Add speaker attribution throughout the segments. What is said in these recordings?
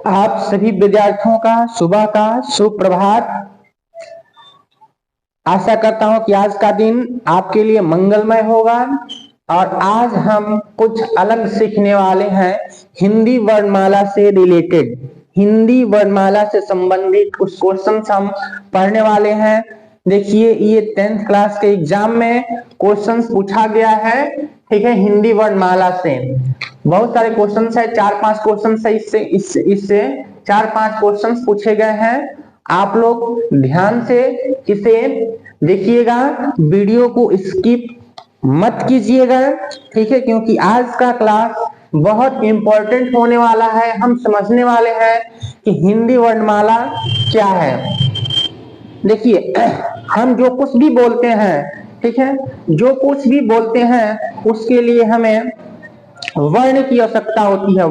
Speaker 1: आप सभी विद्यार्थियों का सुबह का सुप्रभात। आशा करता हूं कि आज का दिन आपके लिए मंगलमय होगा। और आज हम कुछ अलग सीखने वाले हैं। हिंदी वर्णमाला से रिलेटेड, हिंदी वर्णमाला से संबंधित कुछ क्वेश्चंस हम पढ़ने वाले हैं। देखिए, ये 10th क्लास के एग्जाम में क्वेश्चंस पूछा गया है। ठीक है, हिंदी वर्णमाला से बहुत सारे क्वेश्चंस है, 4-5 क्वेश्चंस है। इससे 4-5 क्वेश्चंस पूछे गए हैं। आप लोग ध्यान से इसे देखिएगा, वीडियो को स्किप मत कीजिएगा। ठीक है, क्योंकि आज का क्लास बहुत इंपॉर्टेंट होने वाला है। हम समझने वाले हैं कि हिंदी वर्णमाला क्या है। देखिए, हम जो कुछ भी बोलते हैं, ठीक है, जो कुछ भी बोलते हैं उसके लिए हमें वर्ण की आवश्यकता होती है।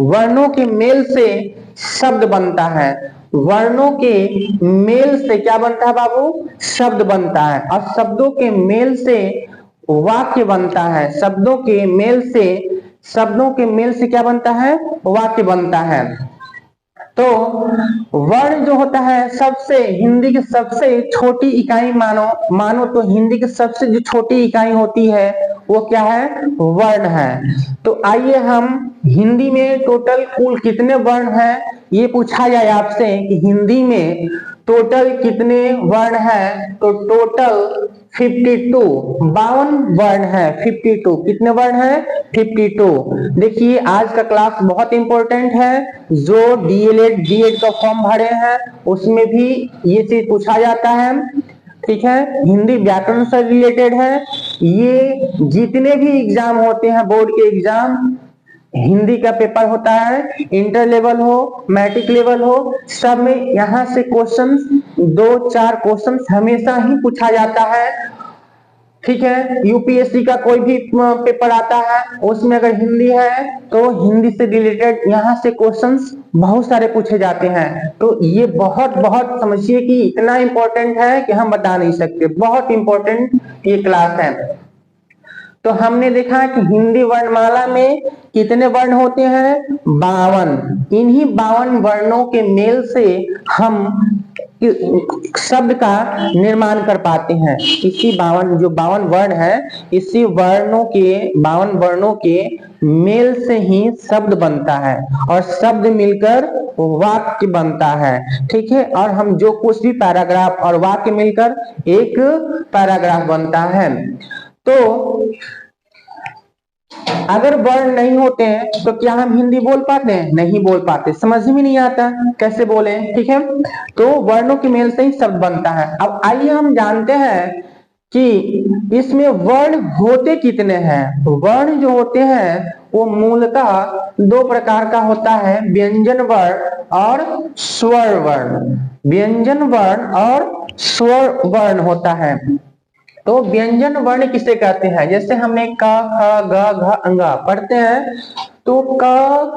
Speaker 1: वर्णों के मेल से शब्द बनता है। वर्णों के मेल से क्या बनता है बाबू? शब्द बनता है। और शब्दों के मेल से वाक्य बनता है। शब्दों के मेल से क्या बनता है? वाक्य बनता है। तो वर्ण जो होता है, सबसे हिंदी की सबसे छोटी इकाई मानो तो हिंदी की सबसे जो छोटी इकाई होती है वो क्या है? वर्ण है। तो आइए हम हिंदी में टोटल कुल कितने वर्ण हैं ये पूछा जाए आपसे कि हिंदी में टोटल कितने वर्ण हैं, तो टोटल 52 वर्ण है। 52 कितने वर्ण है? 52। देखिए, आज का क्लास बहुत इंपॉर्टेंट है। जो डीएलएड बीएड का फॉर्म भरे हैं उसमें भी ये चीज पूछा जाता है। ठीक है, हिंदी व्याकरण से रिलेटेड है। ये जितने भी एग्जाम होते हैं, बोर्ड के एग्जाम, हिंदी का पेपर होता है, इंटर लेवल हो, मैट्रिक लेवल हो, सब में यहाँ से क्वेश्चंस 2-4 क्वेश्चंस हमेशा ही पूछा जाता है। ठीक है, यूपीएससी का कोई भी पेपर आता है उसमें अगर हिंदी है तो हिंदी से रिलेटेड यहाँ से क्वेश्चंस बहुत सारे पूछे जाते हैं। तो ये बहुत बहुत समझिए कि इतना इंपॉर्टेंट है कि हम बता नहीं सकते। बहुत इंपॉर्टेंट ये क्लास है। तो हमने देखा कि हिंदी वर्णमाला में कितने वर्ण होते हैं? 52। इन्हीं 52 वर्णों के मेल से हम शब्द का निर्माण कर पाते हैं। इसी 52 वर्ण है, इसी 52 वर्णों के मेल से ही शब्द बनता है और शब्द मिलकर वाक्य बनता है। ठीक है, और हम जो कुछ भी पैराग्राफ और वाक्य मिलकर एक पैराग्राफ बनता है। तो अगर वर्ण नहीं होते हैं तो क्या हम हिंदी बोल पाते हैं? नहीं बोल पाते, समझ में नहीं आता कैसे बोले। ठीक है, तो वर्णों के मेल से ही शब्द बनता है। अब आइए हम जानते हैं कि इसमें वर्ण होते कितने हैं। वर्ण जो होते हैं वो मूलतः 2 प्रकार का होता है, व्यंजन वर्ण और स्वर वर्ण। व्यंजन वर्ण और स्वर वर्ण होता है। तो व्यंजन वर्ण किसे कहते हैं? जैसे हमने क ख ग घ अंगा पढ़ते हैं, तो क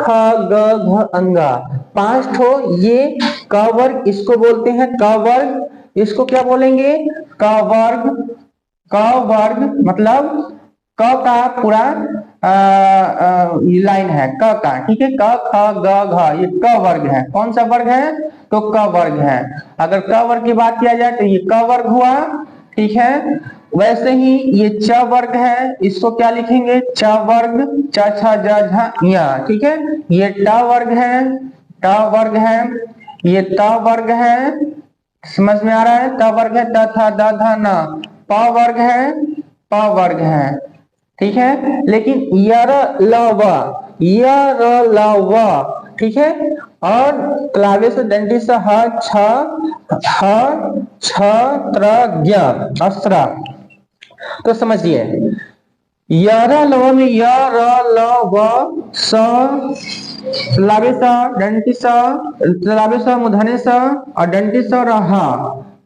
Speaker 1: ख ग घ अंगा 5 ठो, ये क वर्ग, इसको बोलते हैं क वर्ग। इसको क्या बोलेंगे? क वर्ग। क वर्ग मतलब क का पूरा लाइन है क का। ठीक है, क ख ग घ ये क वर्ग है। कौन सा वर्ग है? तो क वर्ग है। अगर क वर्ग की बात किया जाए तो ये क वर्ग हुआ। ठीक है, वैसे ही ये च वर्ग है, इसको क्या लिखेंगे? च वर्ग, च छ ज झ य। ठीक है, ये ट वर्ग है, ट वर्ग है, ये त वर्ग है। समझ में आ रहा है? त वर्ग है, त थ द ध न। प वर्ग है, प वर्ग है। ठीक है, लेकिन यर ल व, यर ल व, ठीक है, और क्लावे से दंडी से ह छ त्र ज्ञ अस्त्र। तो समझिए, यर लव में य र ल व स लावे स डंटी स लावे स मूर्धन्य स और डंटी स रह।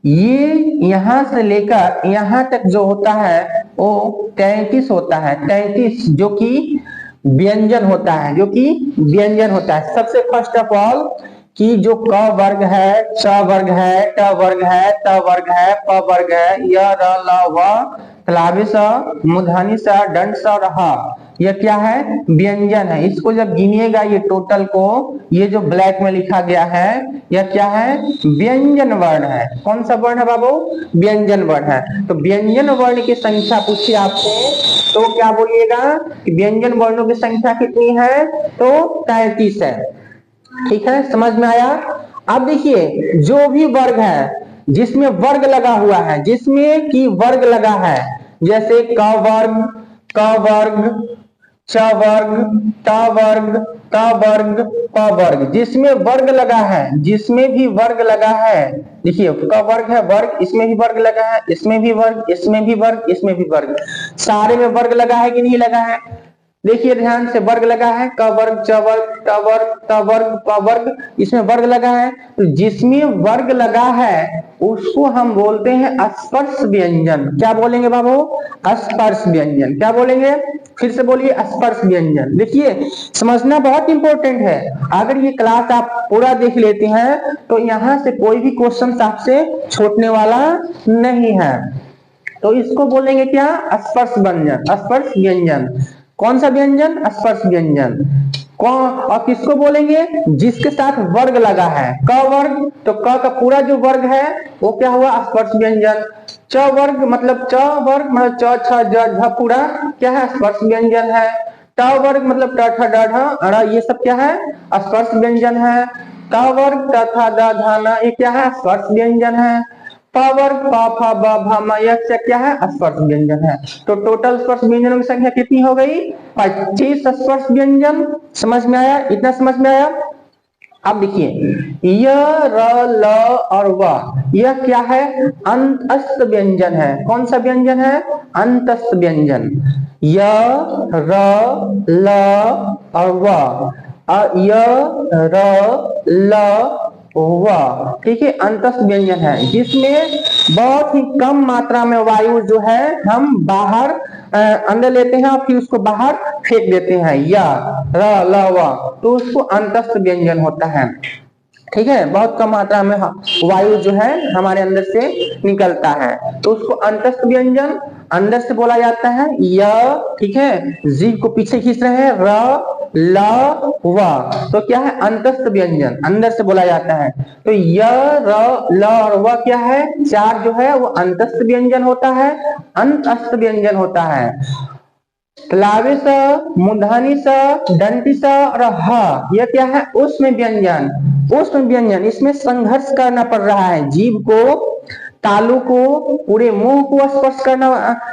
Speaker 1: ये यहां से लेकर यहां तक जो होता है वो 33 होता है। 33 जो कि व्यंजन होता है, जो कि व्यंजन होता है। सबसे फर्स्ट ऑफ ऑल कि जो क वर्ग है, च वर्ग है, ट वर्ग है, त वर्ग है, प वर्ग है, य र ल व तलावे स, मूर्धनी स, दंड स और ह, यह क्या है? व्यंजन है। इसको जब गिनिएगा ये टोटल को, ये जो ब्लैक में लिखा गया है यह क्या है? व्यंजन वर्ण है। कौन सा वर्ण है बाबू? व्यंजन वर्ण है। तो व्यंजन वर्ण की संख्या पूछिए आपसे तो क्या बोलिएगा कि व्यंजन वर्णों की संख्या कितनी है? तो 33 है। ठीक है, समझ में आया? अब देखिए जो भी वर्ग है जिसमें वर्ग लगा हुआ है, जिसमें की वर्ग लगा है, जैसे क वर्ग, क वर्ग, च वर्ग, त वर्ग, त वर्ग, प वर्ग, जिसमें वर्ग लगा है, जिसमें भी वर्ग लगा है, देखिए क वर्ग है वर्ग, इसमें भी वर्ग लगा है, इसमें भी वर्ग, इसमें भी वर्ग, इसमें भी वर्ग, सारे में वर्ग लगा है कि नहीं लगा है? देखिए ध्यान से, वर्ग लगा है, क वर्ग, च वर्ग, ट वर्ग, त वर्ग, प वर्ग, इसमें वर्ग लगा है। तो जिसमें वर्ग लगा है उसको हम बोलते हैं स्पर्श व्यंजन। क्या बोलेंगे बाबू? स्पर्श व्यंजन। क्या बोलेंगे? फिर से बोलिए, स्पर्श व्यंजन। देखिए समझना बहुत इंपॉर्टेंट है। अगर ये क्लास आप पूरा देख लेते हैं तो यहाँ से कोई भी क्वेश्चन आपसे छूटने वाला नहीं है। तो इसको बोलेंगे क्या? स्पर्श व्यंजन, स्पर्श व्यंजन। कौन सा व्यंजन? स्पर्श व्यंजन। कौन और किसको बोलेंगे? जिसके साथ वर्ग लगा है। क वर्ग, तो क का पूरा जो वर्ग है वो क्या हुआ? स्पर्श व्यंजन। च वर्ग मतलब च वर्ग मतलब च छ ज झ पूरा क्या है? स्पर्श व्यंजन है। ट वर्ग मतलब ट ठ ड ढ अ ये सब क्या है? स्पर्श व्यंजन है। त वर्ग त थ द ध न ये क्या है? स्पर्श व्यंजन है। प वर्ग प फ ब भ म यह क्या है? स्पर्श व्यंजन है। तो टोटल स्पर्श व्यंजनों की संख्या कितनी हो गई? 25 स्पर्श व्यंजन। समझ में आया? इतना समझ में आया? अब देखिए य, र, ल और व, यह क्या है? अंतस्थ व्यंजन है। कौन सा व्यंजन है? अंतस्थ व्यंजन। य, र, ल और व, य, र, ल, वाह, ठीक है, अंतस्थ व्यंजन है जिसमें बहुत ही कम मात्रा में वायु जो है हम बाहर अंदर लेते हैं और फिर उसको बाहर फेंक देते हैं। या र ल व, तो उसको अंतस्थ व्यंजन होता है। ठीक है, बहुत कम मात्रा में वायु जो है हमारे अंदर से निकलता है तो उसको अंतस्थ व्यंजन अंदर से बोला जाता है। य, ठीक है, जीभ को पीछे खींच रहे हैं, र, ल, व, तो क्या है? अंतस्थ व्यंजन अंदर से बोला जाता है। तो य, र, ल और व क्या है? चार जो है वो अंतस्थ व्यंजन होता है, अंतस्थ व्यंजन होता है। तलावे स, मूर्धनी स, दंती स और ह, यह क्या है? ऊष्म व्यंजन। ऊष्म व्यंजन, इसमें संघर्ष करना पड़ रहा है, जीभ को, तालु को, पूरे मुंह को स्पर्श करना,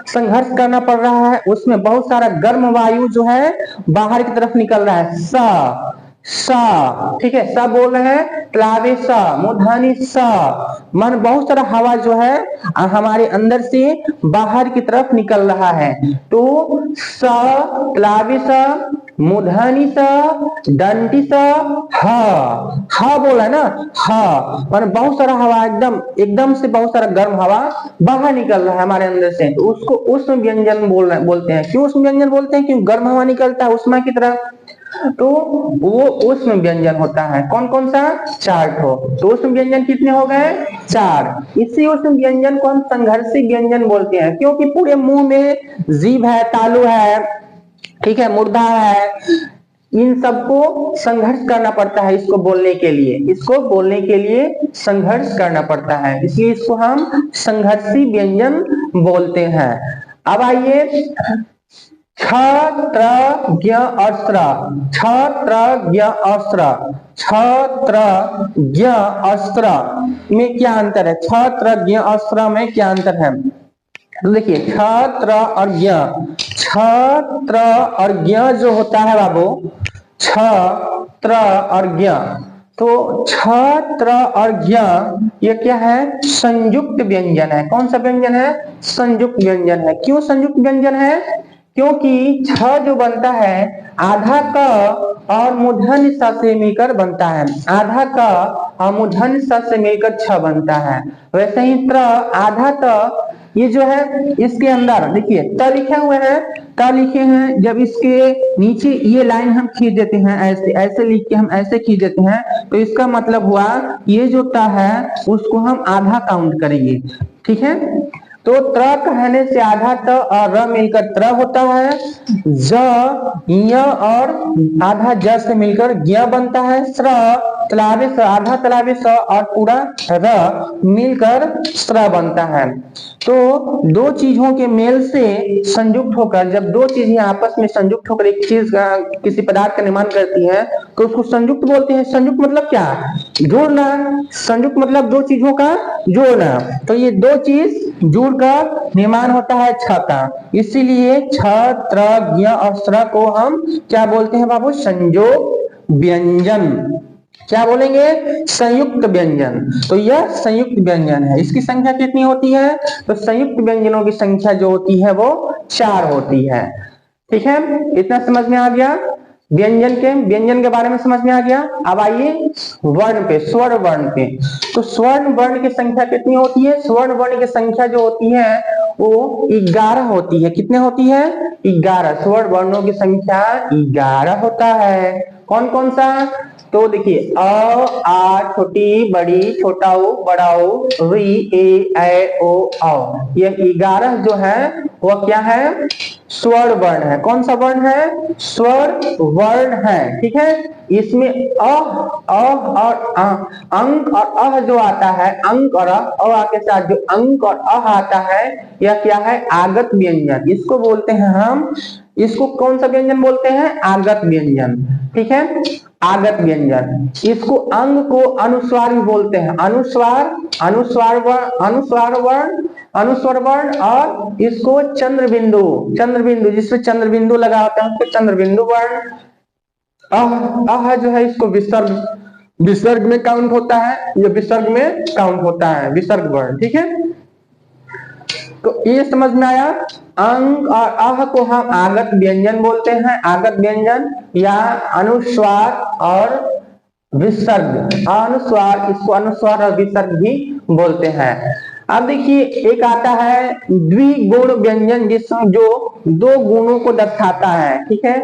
Speaker 1: संघर्ष करना पड़ रहा है। उसमें बहुत सारा गर्म वायु जो है बाहर की तरफ निकल रहा है। स, सा, ठीक है, सा बोल रहे हैं। तलावे सा, मूर्धनी सा, मन बहुत सारा हवा जो है हमारे अंदर से बाहर की तरफ निकल रहा है। तो सा, तलावे सा, मूर्धनी सा, दंती सा, हा बोला है ना, हा मान बहुत सारा हवा एकदम से बहुत सारा गर्म हवा बाहर निकल रहा है हमारे अंदर से, तो उसको उष्म व्यंजन बोलते हैं। क्यों उष्म व्यंजन बोलते हैं? क्योंकि गर्म हवा निकलता है उष्मा की तरह, तो वो उष्म व्यंजन होता है। कौन कौन सा? चार ठो। तो उष्म व्यंजन कितने हो गए? चार। इसी उष्म व्यंजन को हम संघर्षी व्यंजन बोलते हैं क्योंकि पूरे मुंह में जीभ है, तालु है, ठीक है, मुर्दा है, इन सबको संघर्ष करना पड़ता है। इसको बोलने के लिए संघर्ष करना पड़ता है, इसलिए इसको हम संघर्षी व्यंजन बोलते हैं। अब आइए छ, त्र, ज्ञ और स्र, छ, त्र, ज्ञ और स्र, छ, त्र, ज्ञ और स्र में क्या अंतर है? छ, त्र, ज्ञ और स्र में क्या अंतर है? तो देखिए छ, त्र और ज्ञ, छ, त्र और ज्ञ जो होता है बाबू, छ, त्र और ज्ञ, तो छ, त्र और ज्ञ ये क्या है? संयुक्त व्यंजन है। कौन सा व्यंजन है? संयुक्त व्यंजन है। क्यों संयुक्त व्यंजन है? क्योंकि छ जो बनता है आधा क और मूर्धन्य स से मिलकर बनता है, आधा क और मूर्धन्य स से मिलकर छ बनता है। वैसे ही त्र, आधा त, ये जो है इसके अंदर देखिए त लिखे हुए हैं, त लिखे हैं, जब इसके नीचे ये लाइन हम खींच देते हैं, ऐसे लिख के हम ऐसे खींच देते हैं, तो इसका मतलब हुआ ये जो त है उसको हम आधा काउंट करेंगे। ठीक है, तो त्र कहने से आधा त और र मिलकर त्र होता है, ज य और आधा ज से मिलकर ज्ञ बनता है, स्र तलावे स आधा तलावे स और पूरा र मिलकर स्र बनता है। तो दो चीजों के मेल से संयुक्त होकर, जब दो चीजें आपस में संयुक्त होकर एक चीज किसी पदार्थ का निर्माण करती है तो उसको संयुक्त बोलते हैं। संयुक्त मतलब क्या? जोड़ना। संयुक्त मतलब दो चीजों का जोड़ना। तो ये दो चीज जुड़कर निर्माण होता है छ का, इसीलिए छ त्र ज्ञ और स्र को हम क्या बोलते हैं बाबू? संयोग व्यंजन। क्या बोलेंगे? संयुक्त व्यंजन। तो यह संयुक्त व्यंजन है। इसकी संख्या कितनी होती है? तो संयुक्त व्यंजनों की संख्या जो होती है वो 4 होती है। ठीक है, इतना समझ में आ गया। व्यंजन के बारे में समझ में आ गया। अब आइए वर्ण पे, स्वर्ण वर्ण पे। तो स्वर्ण वर्ण की संख्या कितनी होती है? स्वर्ण वर्ण की संख्या जो होती है वो 11 होती है। कितने होती है? 11। स्वर्ण वर्णों की संख्या 11 होता है। कौन कौन सा? तो देखिए अ आ छोटी बड़ी छोटा उ बड़ा उ री ए ओ औ, ये 11 जो है वह क्या है? स्वर्ण वर्ण है। कौन सा वर्ण है? स्वर्ण वर्ण है। ठीक है, इसमें और अंक और अह जो आता है, अंक और अ के साथ जो अंक और अह आता है यह क्या है? आगत व्यंजन। इसको बोलते हैं हम, इसको कौन सा व्यंजन बोलते हैं? आगत व्यंजन। ठीक है, आगत व्यंजन। इसको अंग को अनुस्वार भी बोलते हैं। अनुस्वार वर्ण और इसको चंद्र बिंदु जिसमें चंद्र बिंदु लगा होता है उसको चंद्र बिंदु वर्ण। अह जो है इसको विसर्ग में काउंट होता है, ये विसर्ग में काउंट होता है, विसर्ग वर्ण। ठीक है, तो ये समझ में आया। अंग और अह को हम आगत व्यंजन बोलते हैं। आगत व्यंजन या अनुस्वार और विसर्ग। अनुस्वार, इसको अनुस्वार और विसर्ग भी बोलते हैं। अब देखिए एक आता है द्विगुण व्यंजन, जिसमें जो दो गुणों को दर्शाता है। ठीक है,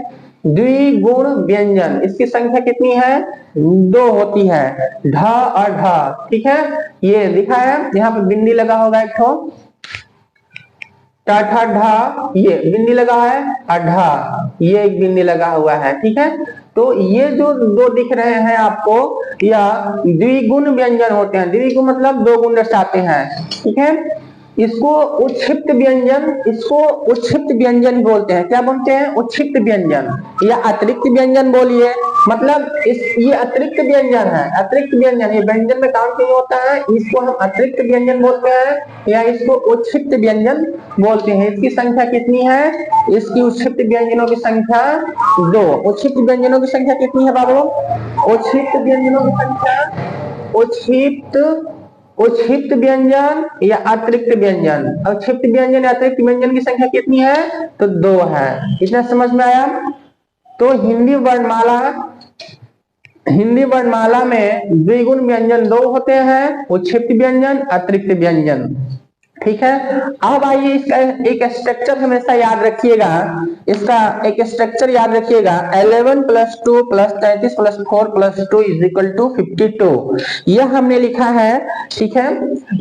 Speaker 1: द्विगुण व्यंजन, इसकी संख्या कितनी है? 2 होती है, ढ और ढ। ठीक है, ये लिखा है यहाँ पे बिंदी लगा होगा एक ठो, टा ढा, ये बिंदी लगा है, अढ़ा ये एक बिंदी लगा हुआ है। ठीक है, तो ये जो दो दिख रहे हैं आपको यह द्विगुण व्यंजन होते हैं। द्विगुण मतलब दो गुण दर्शाते हैं। ठीक है, इसको उच्छिष्ट व्यंजन बोलते हैं। क्या बोलते हैं? उच्छिष्ट व्यंजन या अतिरिक्त व्यंजन बोलिए। मतलब ये अतिरिक्त व्यंजन है। अतिरिक्त व्यंजन, ये व्यंजन में काउंट नहीं होता है, इसको हम अतिरिक्त व्यंजन बोलते हैं या इसको उच्छिष्ट व्यंजन बोलते हैं। इसकी संख्या कितनी है? इसकी उच्छिष्ट व्यंजनों की संख्या 2। उच्छिष्ट व्यंजनों की संख्या कितनी है बाबू? उच्छिष्ट व्यंजनों की संख्या उच्छिष्ट व्यंजन या अतिरिक्त व्यंजन। उच्छिष्ट व्यंजन या अतिरिक्त व्यंजन की संख्या कितनी है? तो 2 है। इतना समझ में आया। तो हिंदी वर्णमाला में द्विगुण व्यंजन 2 होते हैं, उच्छिष्ट व्यंजन, अतिरिक्त व्यंजन। ठीक है, अब आइए इसका एक स्ट्रक्चर हमेशा याद रखिएगा। इसका एक स्ट्रक्चर याद रखिएगा, 11 + 2 + 33 + 4 + 2 = 52। यह हमने लिखा है। ठीक है,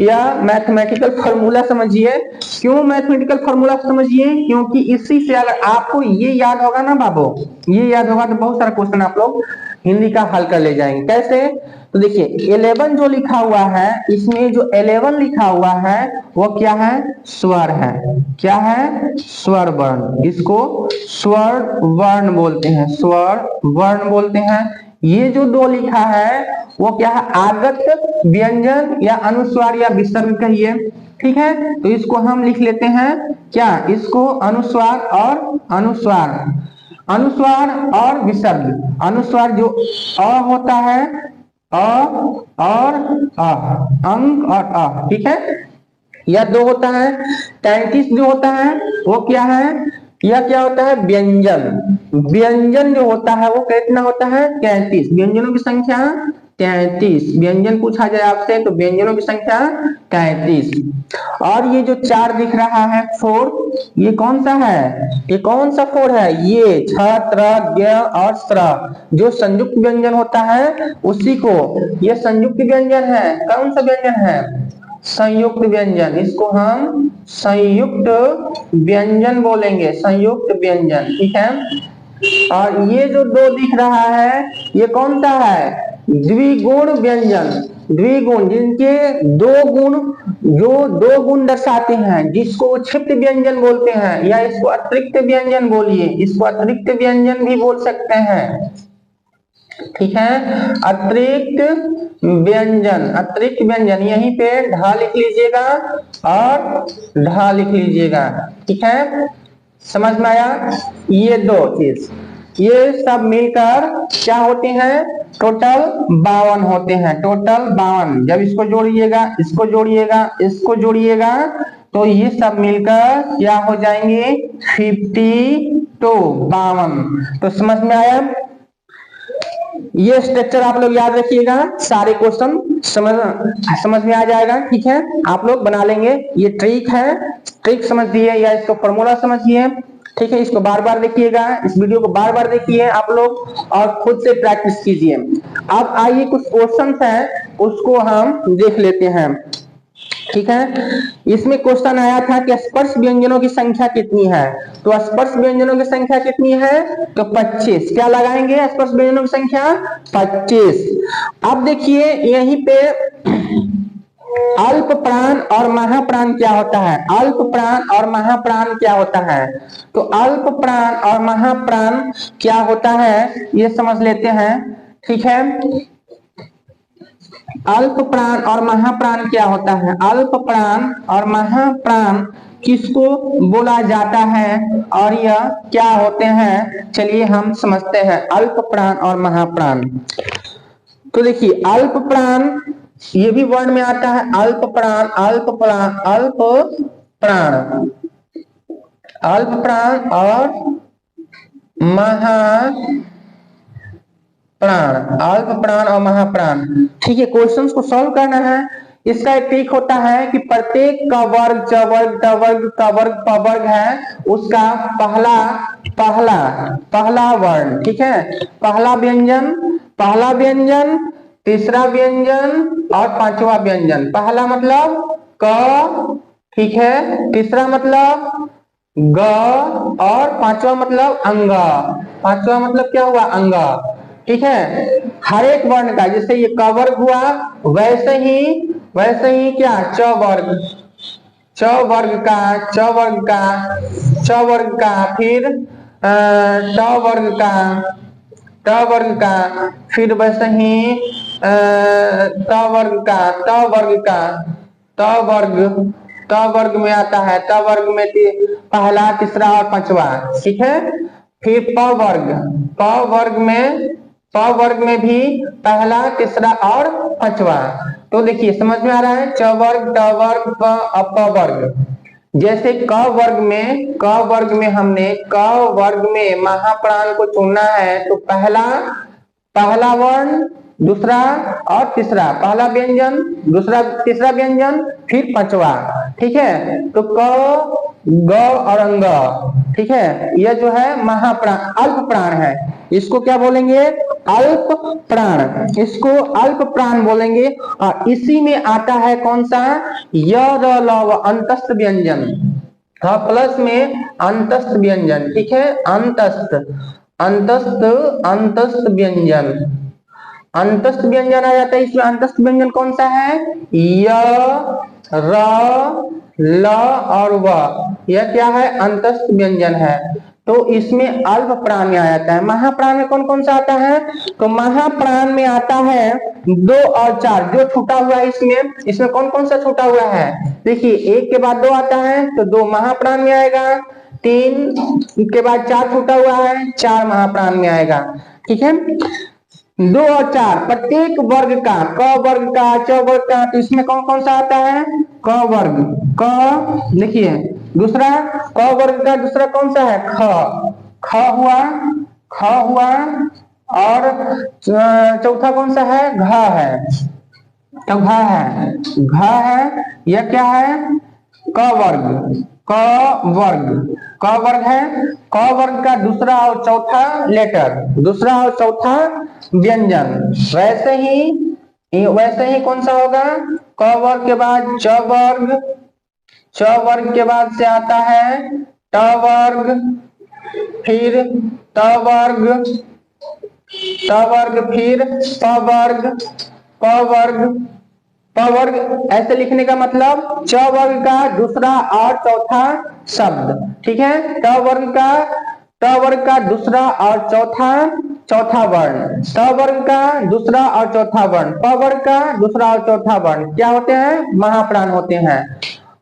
Speaker 1: यह मैथमेटिकल फॉर्मूला समझिए। क्यों मैथमेटिकल फॉर्मूला समझिए? क्योंकि इसी से अगर आपको ये याद होगा ना बाबू, ये याद होगा तो बहुत सारा क्वेश्चन आप लोग हिंदी का हल कर ले जाएंगे। कैसे? तो देखिए 11 जो लिखा हुआ है, इसमें जो 11 लिखा हुआ है वो क्या है? स्वर है। क्या है? स्वर वर्ण। इसको स्वर वर्ण बोलते हैं, स्वर वर्ण बोलते हैं। ये जो 2 लिखा है वो क्या है? आगत व्यंजन या अनुस्वार या विसर्ग कहिए। ठीक है, तो इसको हम लिख लेते हैं क्या? इसको अनुस्वार और विसर्ग। अनुस्वार जो अ होता है, अ और अ, अंक और अ। ठीक है, यह 2 होता है। 33 जो होता है वो क्या है? यह क्या होता है? व्यंजन जो होता है वो कितना होता है? 33। व्यंजनों की संख्या 33। व्यंजन पूछा जाए आपसे तो व्यंजनों की संख्या 33। और ये जो 4 दिख रहा है 4, ये कौन सा है? ये कौन सा 4 है? ये छ त्र ज्ञ और स्र जो संयुक्त व्यंजन होता है उसी को, ये संयुक्त व्यंजन है। कौन सा व्यंजन है? संयुक्त व्यंजन, इसको हम संयुक्त व्यंजन बोलेंगे, संयुक्त व्यंजन, ठीक है। और ये जो दो दिख रहा है ये कौन सा है, द्विगुण व्यंजन, द्विगुण जिनके दो गुण, जो दो गुण दर्शाते हैं, जिसको क्षिप्त व्यंजन बोलते हैं, या इसको अतिरिक्त व्यंजन बोलिए, इसको अतिरिक्त व्यंजन भी बोल सकते हैं, ठीक है। अतिरिक्त व्यंजन, अतिरिक्त व्यंजन, यहीं पे ढ लिख लीजिएगा और ढ लिख लीजिएगा, ठीक है, समझ में आया। ये दो चीज, ये सब मिलकर क्या होते हैं, टोटल 52 होते हैं, टोटल 52। जब इसको जोड़िएगा, इसको जोड़िएगा, इसको जोड़िएगा, तो ये सब मिलकर क्या हो जाएंगे, 52। तो समझ में आया। ये स्ट्रक्चर आप लोग याद रखिएगा, सारे क्वेश्चन समझ में आ जाएगा, ठीक है, आप लोग बना लेंगे। ये ट्रिक है, ट्रिक समझिए या इसको फॉर्मूला समझिए, ठीक है। इसको बार बार देखिएगा, इस वीडियो को बार बार देखिए आप लोग और खुद से प्रैक्टिस कीजिए। अब आइए कुछ क्वेश्चन हैं उसको हम देख लेते हैं, ठीक है। इसमें क्वेश्चन आया था कि स्पर्श व्यंजनों की संख्या कितनी है, तो स्पर्श व्यंजनों की संख्या कितनी है, तो 25। क्या लगाएंगे, स्पर्श व्यंजनों की संख्या 25। अब देखिए यहीं पे अल्प प्राण और महाप्राण क्या होता है, अल्प प्राण और महाप्राण क्या होता है, तो अल्प प्राण और महाप्राण क्या होता है ये समझ लेते हैं, ठीक है। अल्प प्राण और महाप्राण क्या होता है, अल्प प्राण और महाप्राण किसको बोला जाता है और यह क्या होते हैं, चलिए हम समझते हैं अल्प प्राण और महाप्राण। तो देखिए अल्प प्राण, ये भी वर्ड में आता है, अल्प प्राण, अल्प प्राण, अल्प प्राण, अल्प प्राण और महाप्राण, अल्प प्राण और महाप्राण, ठीक है। क्वेश्चंस को सॉल्व करना है। इसका एक ट्रिक होता है कि प्रत्येक का वर्ग, च वर्ग, ट वर्ग, का वर्ग, प वर्ग है, उसका पहला पहला पहला वर्ण, ठीक है, पहला व्यंजन, पहला व्यंजन, तीसरा व्यंजन और पांचवा व्यंजन। पहला मतलब क, ठीक है, तीसरा मतलब ग और पांचवा मतलब अंग, पांचवा मतलब क्या हुआ, अंग, ठीक है। हर एक वर्ण का, जैसे ये क वर्ग हुआ, वैसे ही क्या, च वर्ग, च वर्ग का, च वर्ग का, च वर्ग का, फिर ट वर्ग का, ट वर्ग का, फिर वैसे ही त वर्ग का, त वर्ग का, त वर्ग, त वर्ग में आता है, त वर्ग में पहला, तीसरा और पांचवा, ठीक है। फिर प वर्ग, प वर्ग में, प वर्ग में भी पहला, तीसरा और पांचवा। तो देखिए समझ में आ रहा है, च वर्ग, ट वर्ग, प वर्ग। जैसे क वर्ग में हमने क वर्ग में महाप्राण को चुनना है, तो पहला वर्ण, दूसरा और तीसरा, पहला व्यंजन, दूसरा, तीसरा व्यंजन, फिर पांचवा, ठीक है। तो क, ग और अंग, ठीक है, यह जो है महाप्राण, अल्प प्राण है, इसको क्या बोलेंगे, अल्प प्राण, इसको अल्प प्राण बोलेंगे। और इसी में आता है कौन सा, य, र, ल, व, अंतस्थ व्यंजन, हाँ प्लस में अंतस्थ व्यंजन, ठीक है, अंतस्थ, अंतस्थ, अंतस्थ व्यंजन, अंतस्थ व्यंजन आ जाता है। इसमें अंतस्थ व्यंजन कौन सा है, य, र, ल और व, यह क्या है, अंतस्थ व्यंजन है। तो इसमें अल्प प्राण में आ जाता है। महाप्राण में कौन कौन सा आता है, तो महाप्राण में आता है 2 और 4, जो छूटा हुआ है इसमें कौन कौन सा छूटा हुआ है, देखिए 1 के बाद 2 आता है तो 2 महाप्राण में आएगा, 3 के बाद 4 छूटा हुआ है, 4 महाप्राण में आएगा, ठीक है। 2 और 4 प्रत्येक वर्ग का, क वर्ग का, च वर्ग का, तो इसमें कौन कौन सा आता है, क वर्ग, क, देखिए दूसरा क वर्ग का दूसरा कौन सा है, ख, ख हुआ और चौथा कौन सा है, घ है, तो घ है, यह क्या है, क वर्ग, क वर्ग, क वर्ग है, क वर्ग का दूसरा और चौथा लेटर, दूसरा और चौथा व्यंजन। वैसे ही कौन सा होगा, क वर्ग के बाद च वर्ग, च वर्ग के बाद से आता है ट वर्ग, फिर त वर्ग, त वर्ग, फिर प वर्ग, प वर्ग, प वर्ग। ऐसे लिखने का मतलब च वर्ग का दूसरा और चौथा शब्द, ठीक है। ट वर्ग का दूसरा और चौथा वर्ण, ट वर्ग का दूसरा और चौथा वर्ण, प वर्ग का दूसरा और चौथा वर्ण क्या होते हैं? महाप्राण होते हैं।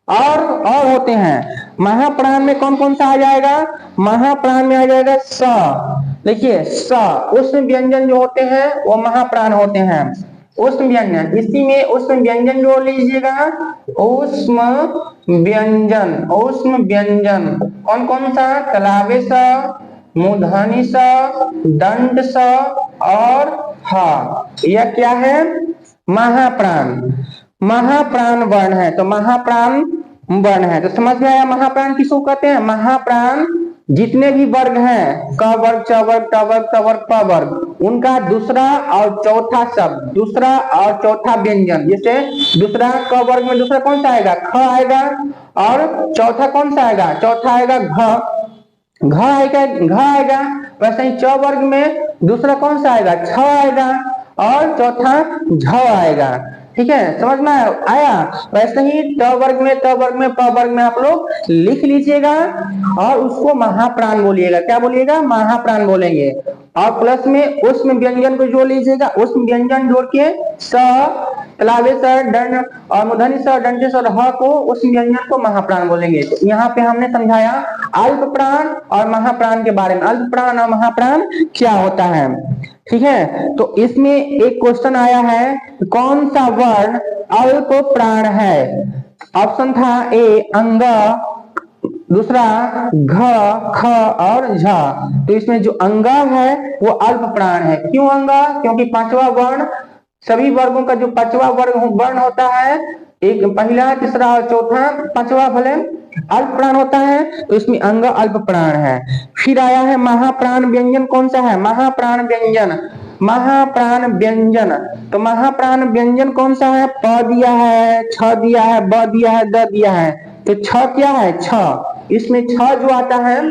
Speaker 1: और होते हैं महाप्राण में कौन कौन सा आ जाएगा? महाप्राण में आ जाएगा स। देखिए स, उष्ण व्यंजन जो होते हैं वो महाप्राण होते हैं। उष्ण व्यंजन, इसी में उष्ण व्यंजन जोड़ लीजिएगा, उष्ण व्यंजन, उष्ण व्यंजन कौन कौन सा? तलावे स, मूर्धनि स, दंड स और ह। यह क्या है? महाप्राण, महाप्राण वर्ण है। तो महाप्राण वर्ण है, तो समझ में आया महाप्राण किसको कहते हैं? महाप्राण जितने भी वर्ग हैं, क वर्ग, च वर्ग, ट वर्ग, त वर्ग, प वर्ग, उनका दूसरा और चौथा शब्द, दूसरा और चौथा व्यंजन। जैसे दूसरा क वर्ग में दूसरा कौन सा आएगा? ख आएगा, और चौथा कौन सा आएगा? चौथा आएगा घ, घ आएगा। वैसे ही च वर्ग में दूसरा कौन सा आएगा? छ आएगा, और चौथा झ आएगा। ठीक है, समझ में आया? वैसे ही ट वर्ग में, त वर्ग में, प वर्ग में आप लोग लिख लीजिएगा और उसको महाप्राण बोलिएगा। क्या बोलिएगा? महाप्राण बोलेंगे। और प्लस में उष्ण व्यंजन को जोड़ लीजिएगा, उष्ण व्यंजन जोड़ के स, तलावे स, दंड और मूर्धनि स, दंड और ह को उष्ण व्यंजन को महाप्राण बोलेंगे। तो यहाँ पे हमने समझाया अल्प प्राण और महाप्राण के बारे में। अल्प प्राण और महाप्राण क्या होता है, ठीक है। तो इसमें एक क्वेश्चन आया है, कौन सा वर्ण अल्प प्राण है? ऑप्शन था ए अंग, दूसरा घ, ख और झ। तो इसमें जो अंगा है वो अल्प प्राण है। क्यों अंगा? क्योंकि पांचवा वर्ण, सभी वर्गों का जो पांचवा वर्ण होता है, एक पहला, तीसरा और चौथा, पांचवा भले अल्प प्राण होता है, तो इसमें अंग अल्प प्राण है। फिर आया है महाप्राण व्यंजन, कौन सा है? महाप्राण व्यंजन, महाप्राण व्यंजन। तो महाप्राण व्यंजन कौन सा है? प दिया है, छ दिया है, ब दिया है, द दिया है। तो छ क्या है? छ। इसमें छ जो आता है,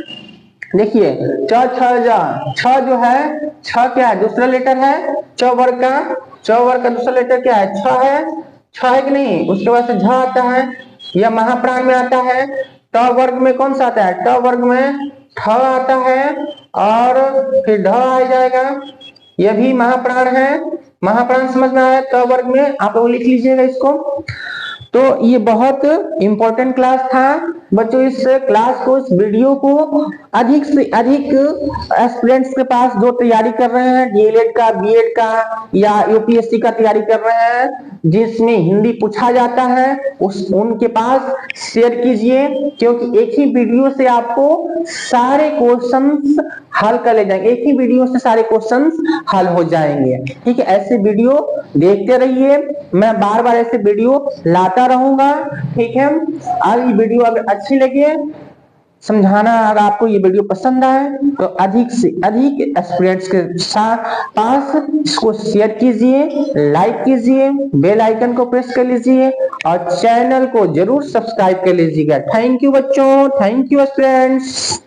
Speaker 1: देखिए च छ जा, छ जो है, छ क्या है? दूसरा लेटर है च वर्ग का, च वर्ग का दूसरा लेटर क्या है? छ है, छ है कि नहीं? उसके बाद से झ आता है, यह महाप्राण में आता है। ट वर्ग में कौन सा आता है? ट वर्ग में ठ आता है, और फिर ढ आ जाएगा, यह भी महाप्राण है। महाप्राण समझ में आया? ट वर्ग में आप लोग लिख लीजिएगा इसको। तो ये बहुत इंपॉर्टेंट क्लास था बच्चों। इस क्लास को, इस वीडियो को अधिक से अधिक एस्पिरेंट्स के पास जो तैयारी कर रहे हैं, डीएलएड का, बीएड का या यूपीएससी का तैयारी कर रहे हैं, जिसमें हिंदी पूछा जाता है, उनके पास शेयर कीजिए, क्योंकि एक ही वीडियो से आपको सारे क्वेश्चंस हल कर ले जाएंगे, एक ही वीडियो से सारे क्वेश्चंस हल हो जाएंगे। ठीक है, ऐसे वीडियो देखते रहिए, मैं बार बार ऐसे वीडियो लाता रहूंगा। ठीक है, आज ये वीडियो अगर अच्छी लगे, समझाना अगर आपको ये वीडियो पसंद आए, तो अधिक से अधिक एस्पिरेंट्स के पास इसको शेयर कीजिए, लाइक कीजिए, बेल आइकन को प्रेस कर लीजिए और चैनल को जरूर सब्सक्राइब कर लीजिएगा। थैंक यू बच्चों, थैंक यू एस्पिरेंट्स।